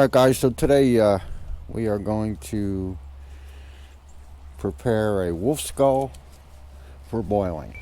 Alright guys, so today we are going to prepare a wolf skull for boiling.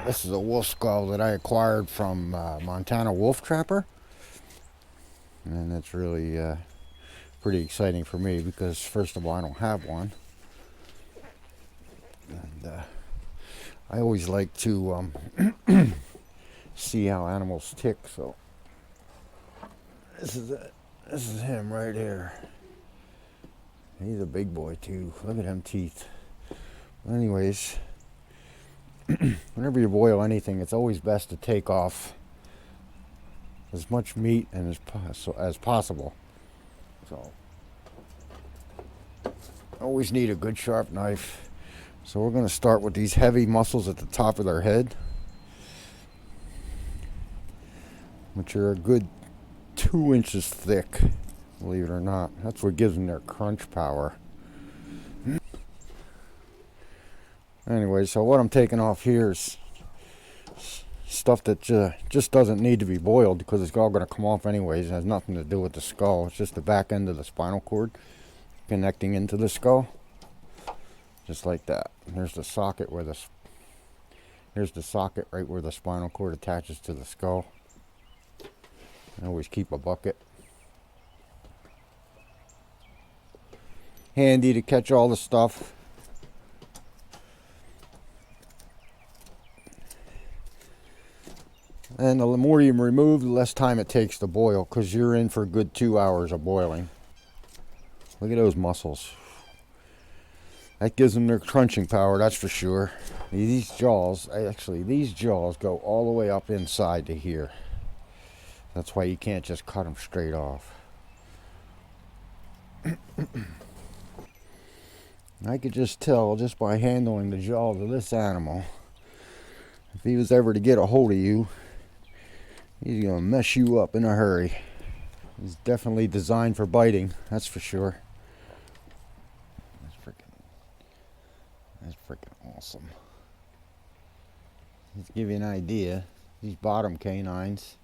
This is a wolf skull that I acquired from Montana Wolf Trapper, and it's really pretty exciting for me because first of all I don't have one, and I always like to see how animals tick. So this is him right here. He's a big boy too. Look at them teeth. Anyways, whenever you boil anything, it's always best to take off as much meat and as possible. So always need a good sharp knife. So we're going to start with these heavy muscles at the top of their head, which are a good 2 inches thick, believe it or not. That's what gives them their crunch power. Anyway, so what I'm taking off here is stuff that just doesn't need to be boiled because it's all going to come off anyways. It has nothing to do with the skull. It's just the back end of the spinal cord connecting into the skull, just like that. And there's the socket where here's the socket right where the spinal cord attaches to the skull. I always keep a bucket handy to catch all the stuff. And the more you remove, the less time it takes to boil, because you're in for a good 2 hours of boiling. Look at those muscles. That gives them their crunching power, that's for sure. These jaws go all the way up inside to here. That's why you can't just cut them straight off. I could just tell just by handling the jaws of this animal, if he was ever to get a hold of you, he's going to mess you up in a hurry. He's definitely designed for biting, that's for sure. That's freaking awesome. Just to give you an idea, these bottom canines,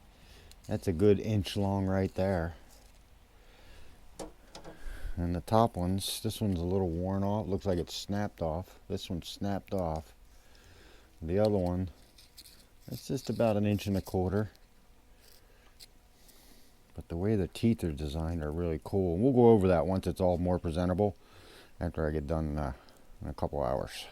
that's a good inch long right there. And the top ones, this one's a little worn off. Looks like it's snapped off. This one's snapped off. The other one, it's just about 1.25 inches. But the way the teeth are designed are really cool. And we'll go over that once it's all more presentable after I get done in a couple hours.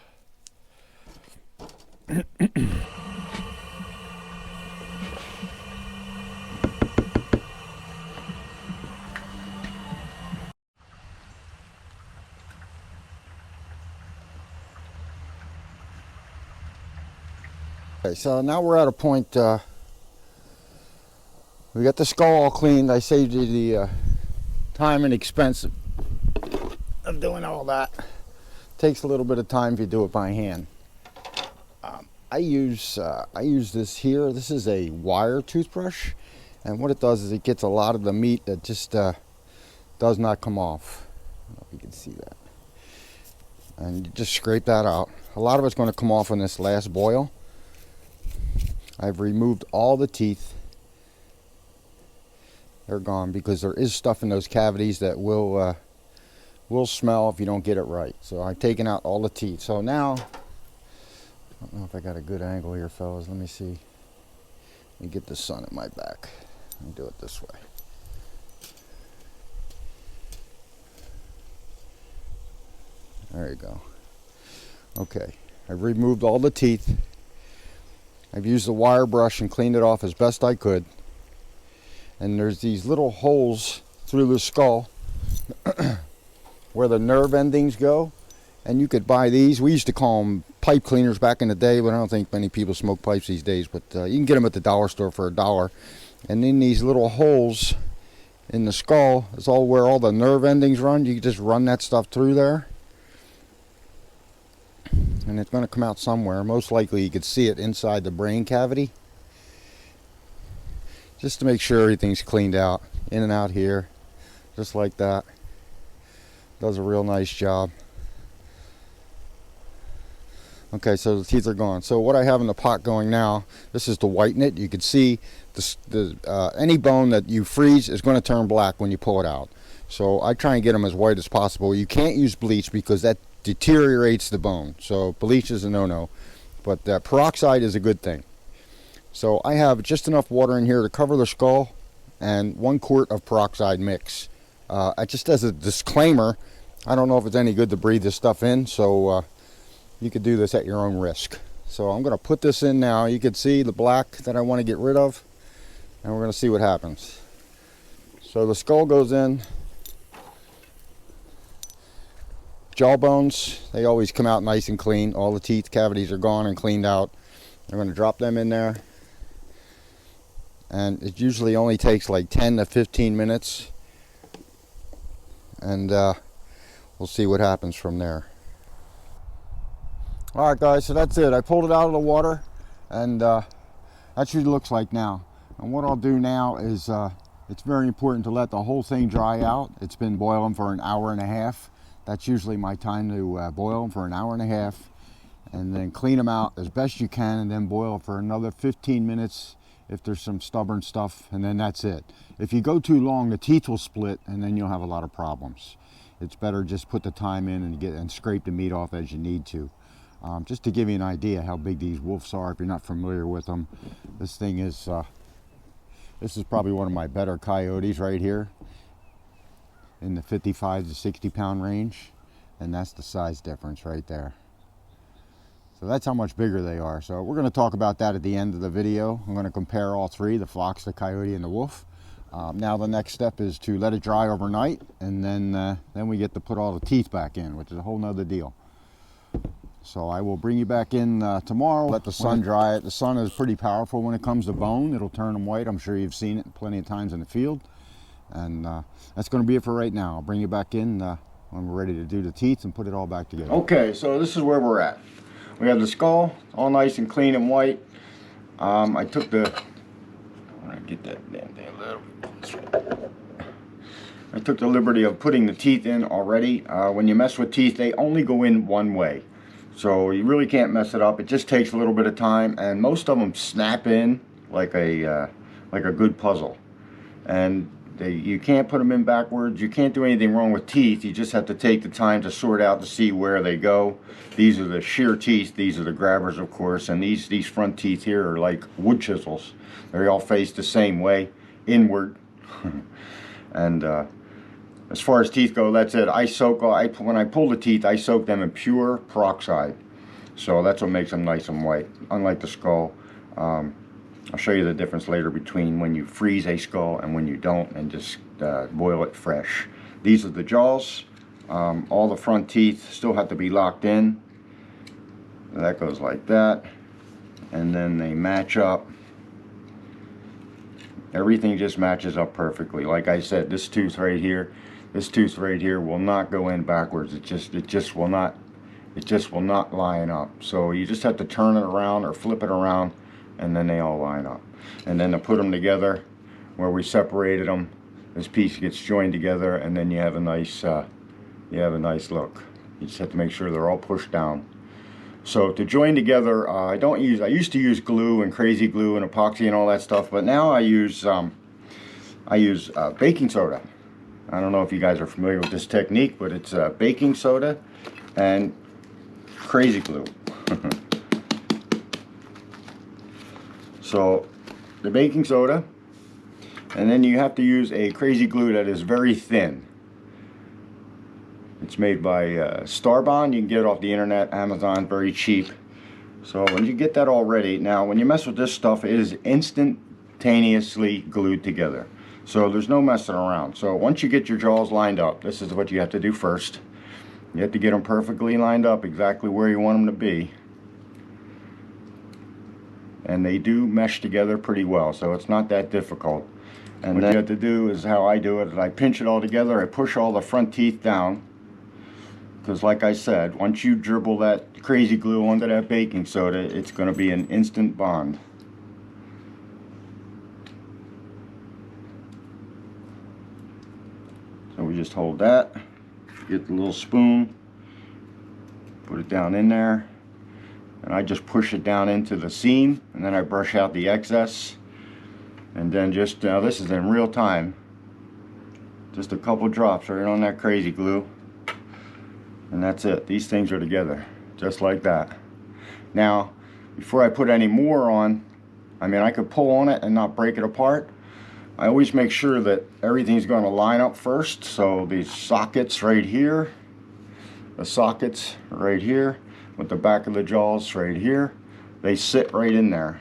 Okay, so now we're at a point, we got the skull all cleaned. I saved you the time and expense of doing all that. Takes a little bit of time if you do it by hand. I use this here. This is a wire toothbrush, and what it does is it gets a lot of the meat that just does not come off. I don't know if you can see that. And you just scrape that out. A lot of it's going to come off on this last boil. I've removed all the teeth. They're gone because there is stuff in those cavities that will smell if you don't get it right. So I've taken out all the teeth. So now, I don't know if I got a good angle here, fellas. Let me see. Let me get the sun at my back. Let me do it this way. There you go. Okay, I've removed all the teeth. I've used the wire brush and cleaned it off as best I could. and there's these little holes through the skull where the nerve endings go, and you could buy these. We used to call them pipe cleaners back in the day, but I don't think many people smoke pipes these days, but you can get them at the dollar store for $1. And in these little holes in the skull is all where all the nerve endings run. You can just run that stuff through there, and it's going to come out somewhere. Most likely you could see it inside the brain cavity, just to make sure everything's cleaned out. In and out here, just like that. Does a real nice job. Okay, so the teeth are gone. So what I have in the pot going now, this is to whiten it. You can see any bone that you freeze is going to turn black when you pull it out. So I try and get them as white as possible. You can't use bleach because that deteriorates the bone. So bleach is a no-no, but peroxide is a good thing. So I have just enough water in here to cover the skull and 1 quart of peroxide mix. Just as a disclaimer, I don't know if it's any good to breathe this stuff in, so you could do this at your own risk. So I'm going to put this in now. You can see the black that I want to get rid of, and we're going to see what happens. So the skull goes in. Jawbones, they always come out nice and clean. All the teeth cavities are gone and cleaned out. I'm going to drop them in there. And it usually only takes like 10 to 15 minutes. And we'll see what happens from there. Alright guys, so that's it. I pulled it out of the water, and that's what it looks like now. And what I'll do now is, it's very important to let the whole thing dry out. It's been boiling for an hour and a half. That's usually my time to boil them, for an hour and a half. And then clean them out as best you can, and then boil for another 15 minutes if there's some stubborn stuff, and then that's it. If you go too long, the teeth will split, and then you'll have a lot of problems. It's better just put the time in and scrape the meat off as you need to. Just to give you an idea how big these wolves are, if you're not familiar with them, this thing is, this is probably one of my better coyotes right here, in the 55 to 60 pound range, and that's the size difference right there. So that's how much bigger they are. So we're going to talk about that at the end of the video. I'm going to compare all three, the fox, the coyote, and the wolf. Now the next step is to let it dry overnight, and then we get to put all the teeth back in, which is a whole nother deal. So I will bring you back in tomorrow, let the sun dry it. The sun is pretty powerful when it comes to bone. It'll turn them white. I'm sure you've seen it plenty of times in the field. And that's going to be it for right now. I'll bring you back in when we're ready to do the teeth and put it all back together. Okay, so this is where we're at. We have the skull all nice and clean and white. I took the, I want to get that damn thing a little bit. I took the liberty of putting the teeth in already. When you mess with teeth, they only go in one way. So you really can't mess it up. It just takes a little bit of time, and most of them snap in like a good puzzle. And you can't put them in backwards. You can't do anything wrong with teeth. You just have to take the time to sort out to see where they go. These are the shear teeth. These are the grabbers, of course. And these front teeth here are like wood chisels. They all face the same way, inward. And as far as teeth go, that's it. When I pull the teeth, I soak them in pure peroxide. So that's what makes them nice and white, unlike the skull. I'll show you the difference later between when you freeze a skull and when you don't, and just boil it fresh. These are the jaws. All the front teeth still have to be locked in. That goes like that. And then they match up. Everything just matches up perfectly. Like I said, this tooth right here will not go in backwards. It just will not line up. So you just have to turn it around or flip it around, and then they all line up. And then to put them together, where we separated them, this piece gets joined together, and then you have a nice look. You just have to make sure they're all pushed down. So to join together, I used to use glue and crazy glue and epoxy and all that stuff, but now I use baking soda. I don't know if you guys are familiar with this technique, but it's baking soda and crazy glue. So the baking soda, and then you have to use a crazy glue that is very thin. It's made by Starbond. You can get it off the internet, Amazon, very cheap. So when you get that all ready, now when you mess with this stuff, it is instantaneously glued together. So there's no messing around. So once you get your jaws lined up, this is what you have to do first. You have to get them perfectly lined up exactly where you want them to be. And they do mesh together pretty well, so it's not that difficult. And what you have to do is how I do it, is I pinch it all together, I push all the front teeth down. Because like I said, once you dribble that crazy glue onto that baking soda, it's going to be an instant bond. So we just hold that, get the little spoon, put it down in there, and I just push it down into the seam, and then I brush out the excess. And then just, now this is in real time, just a couple drops right on that crazy glue. And that's it. These things are together, just like that. Now, before I put any more on, I mean, I could pull on it and not break it apart. I always make sure that everything's going to line up first. So these sockets right here, the sockets right here, with the back of the jaws right here, they sit right in there.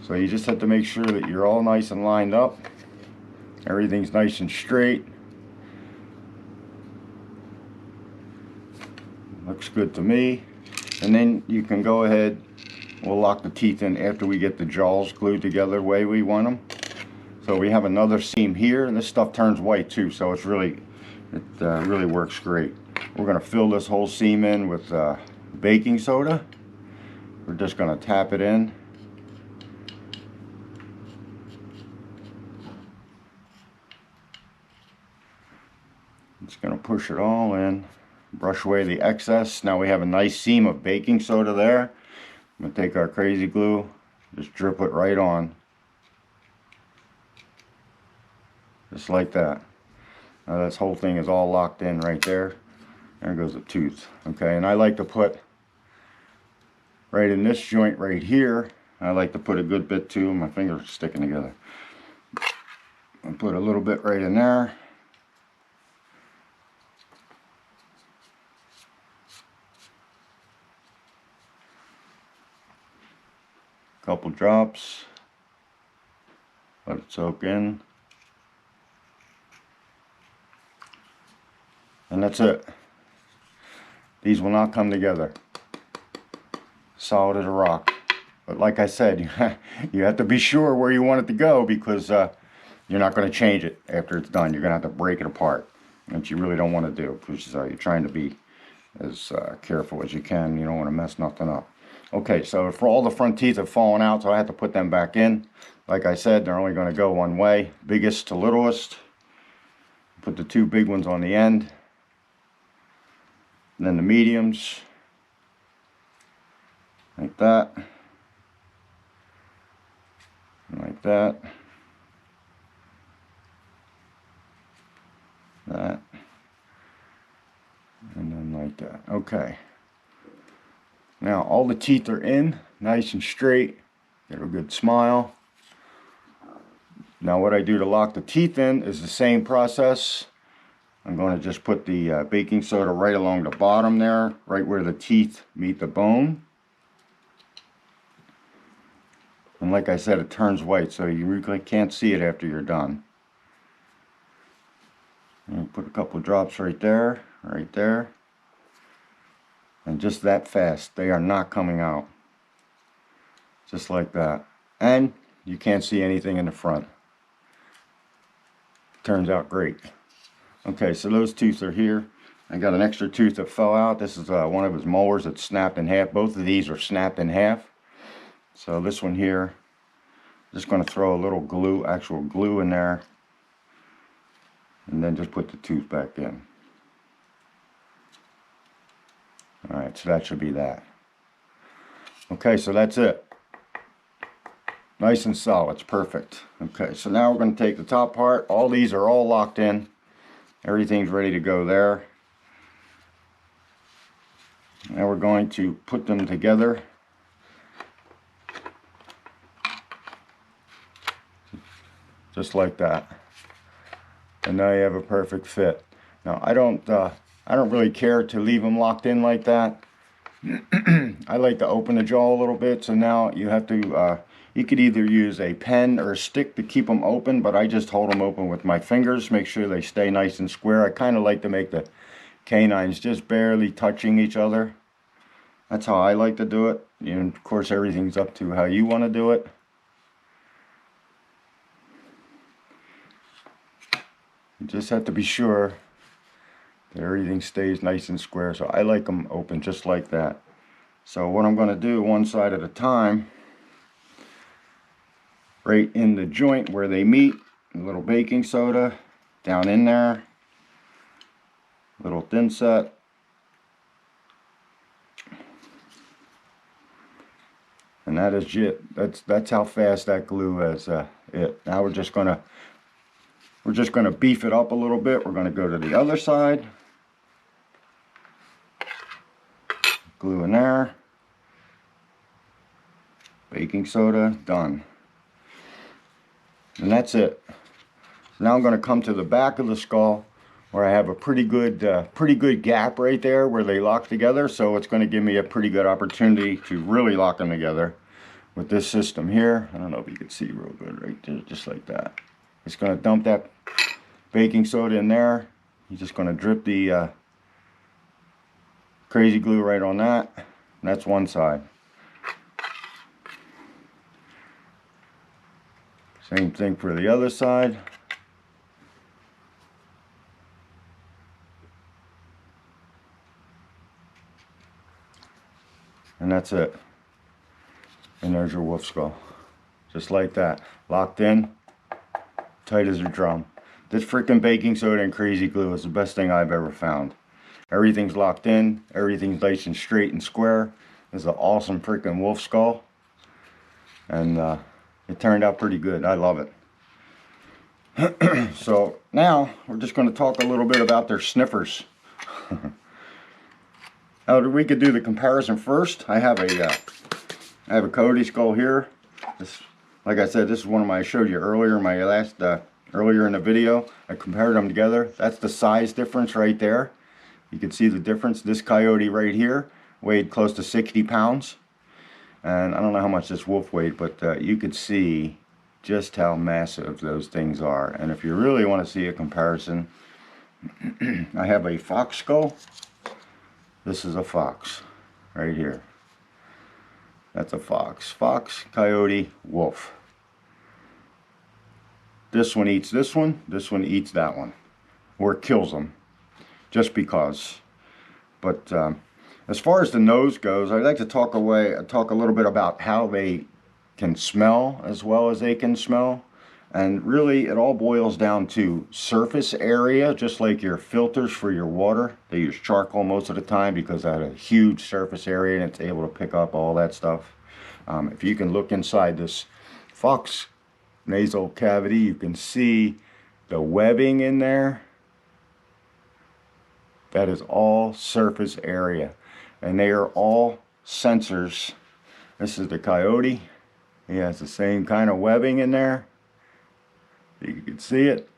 So you just have to make sure that you're all nice and lined up. Everything's nice and straight. Looks good to me. And then you can go ahead, we'll lock the teeth in after we get the jaws glued together the way we want them. So we have another seam here, and this stuff turns white too, so it's really, it really works great. We're going to fill this whole seam in with baking soda. We're just going to tap it in. Just going to push it all in. Brush away the excess. Now we have a nice seam of baking soda there. I'm going to take our crazy glue, just drip it right on. Just like that. Now this whole thing is all locked in right there. There goes the tooth. Okay, and I like to put right in this joint right here. I like to put a good bit too. My fingers are sticking together. I'll put a little bit right in there. Couple drops, let it soak in, and that's it. These will not come together. Solid as a rock. But like I said, you have to be sure where you want it to go, because you're not going to change it after it's done. You're going to have to break it apart, which you really don't want to do, because you're trying to be as careful as you can. You don't want to mess nothing up. Okay, so for all the front teeth have fallen out, so I have to put them back in. Like I said, they're only going to go one way, biggest to littlest. Put the two big ones on the end. And then the mediums, like that, and like that, that, and then like that. Okay. Now all the teeth are in, nice and straight. Get a good smile. Now what I do to lock the teeth in is the same process. I'm going to just put the baking soda right along the bottom there, right where the teeth meet the bone. And like I said, it turns white, so you really can't see it after you're done. And put a couple drops right there, right there. And just that fast, they are not coming out. Just like that. And you can't see anything in the front. Turns out great. Okay, so those teeth are here. I got an extra tooth that fell out. This is one of his molars that snapped in half. Both of these are snapped in half. So this one here, just going to throw a little glue, actual glue in there. And then just put the tooth back in. Alright, so that should be that. Okay, so that's it. Nice and solid, it's perfect. Okay, so now we're going to take the top part. All these are all locked in. Everything's ready to go there. Now we're going to put them together. Just like that. And now you have a perfect fit. Now I don't really care to leave them locked in like that. I like to open the jaw a little bit, so now you have to You could either use a pen or a stick to keep them open, but I just hold them open with my fingers, make sure they stay nice and square. I kind of like to make the canines just barely touching each other. That's how I like to do it. And of course, everything's up to how you want to do it. You just have to be sure that everything stays nice and square. So I like them open just like that. So what I'm going to do, one side at a time, right in the joint where they meet, a little baking soda down in there, little thin set, and that is it. That's how fast that glue is it. Now we're just gonna beef it up a little bit. We're gonna go to the other side, glue in there, baking soda, done. And that's it. Now I'm going to come to the back of the skull where I have a pretty good gap right there where they lock together. So it's going to give me a pretty good opportunity to really lock them together with this system here. I don't know if you can see real good right there, just like that. It's going to dump that baking soda in there. You're just going to drip the crazy glue right on that. And that's one side. Same thing for the other side. And that's it. And there's your wolf skull. Just like that. Locked in, tight as a drum. This freaking baking soda and crazy glue is the best thing I've ever found. Everything's locked in, everything's nice and straight and square. This is an awesome freaking wolf skull. And it turned out pretty good. I love it. So now we're just going to talk a little bit about their sniffers. Now we could do the comparison first. I have a Coyote skull here. This, like I said, this is one of my I showed you earlier in my last earlier in the video. I compared them together. That's the size difference right there. You can see the difference. This coyote right here weighed close to 60 pounds. And I don't know how much this wolf weighed, but you could see just how massive those things are. And if you really want to see a comparison, I have a fox skull. This is a fox right here. That's a fox. Fox, coyote, wolf. This one eats this one eats that one. Or kills them. Just because. But as far as the nose goes, I'd like to talk a little bit about how they can smell as well as they can smell. And really, it all boils down to surface area, just like your filters for your water. They use charcoal most of the time because that has a huge surface area and it's able to pick up all that stuff. If you can look inside this fox nasal cavity, you can see the webbing in there. That is all surface area. And they are all sensors. This is the coyote. He has the same kind of webbing in there. You can see it.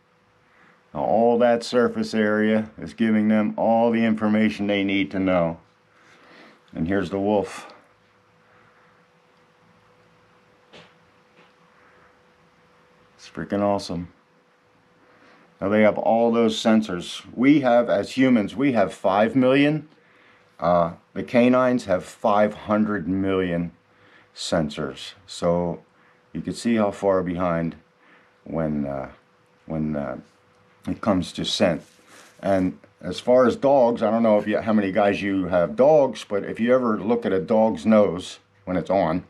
Now, all that surface area is giving them all the information they need to know. And here's the wolf. It's freaking awesome. Now they have all those sensors. We have, as humans, we have 5 million. The canines have 500 million sensors. So you can see how far behind when it comes to scent. And as far as dogs, I don't know how many guys you have dogs, but if you ever look at a dog's nose when it's on,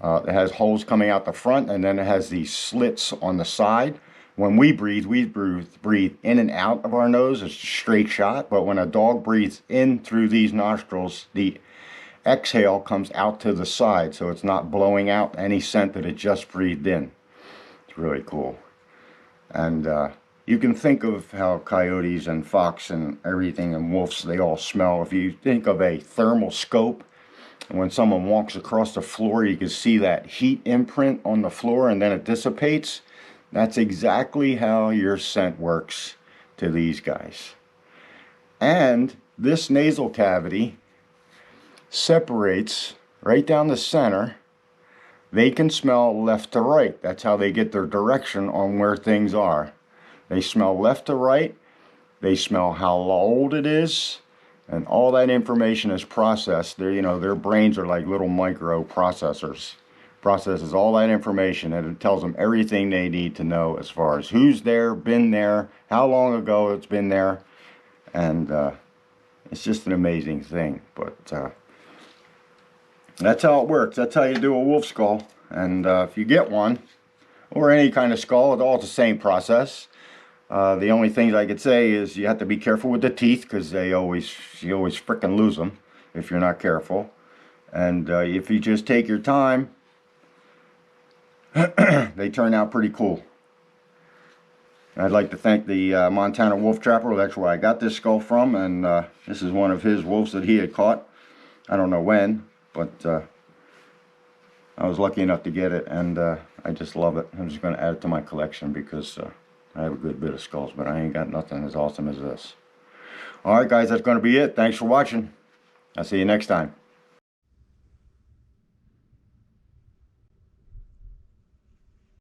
it has holes coming out the front, and then it has these slits on the side. When we breathe in and out of our nose. It's a straight shot. But when a dog breathes in through these nostrils, the exhale comes out to the side. So it's not blowing out any scent that it just breathed in. It's really cool. And you can think of how coyotes and fox and everything and wolves, they all smell. If you think of a thermal scope, when someone walks across the floor, you can see that heat imprint on the floor and then it dissipates. That's exactly how your scent works to these guys. And this nasal cavity separates right down the center they can smell left to right. That's how they get their direction on where things are. They smell left to right. They smell how old it is, and all that information is processed. Their brains are like little microprocessors. Processes all that information, and it tells them everything they need to know as far as who's there, been there, how long ago it's been there, and it's just an amazing thing. But that's how it works. That's how you do a wolf skull. And if you get one, or any kind of skull, it's all the same process. The only things I could say is you have to be careful with the teeth, because you always frickin' lose them if you're not careful. And if you just take your time, they turn out pretty cool. I'd like to thank the Montana Wolf Trapper. That's where I got this skull from, and this is one of his wolves that he had caught. I don't know when, but I was lucky enough to get it, and I just love it. I'm just going to add it to my collection because I have a good bit of skulls, but I ain't got nothing as awesome as this. Alright guys, that's going to be it. Thanks for watching. I'll see you next time.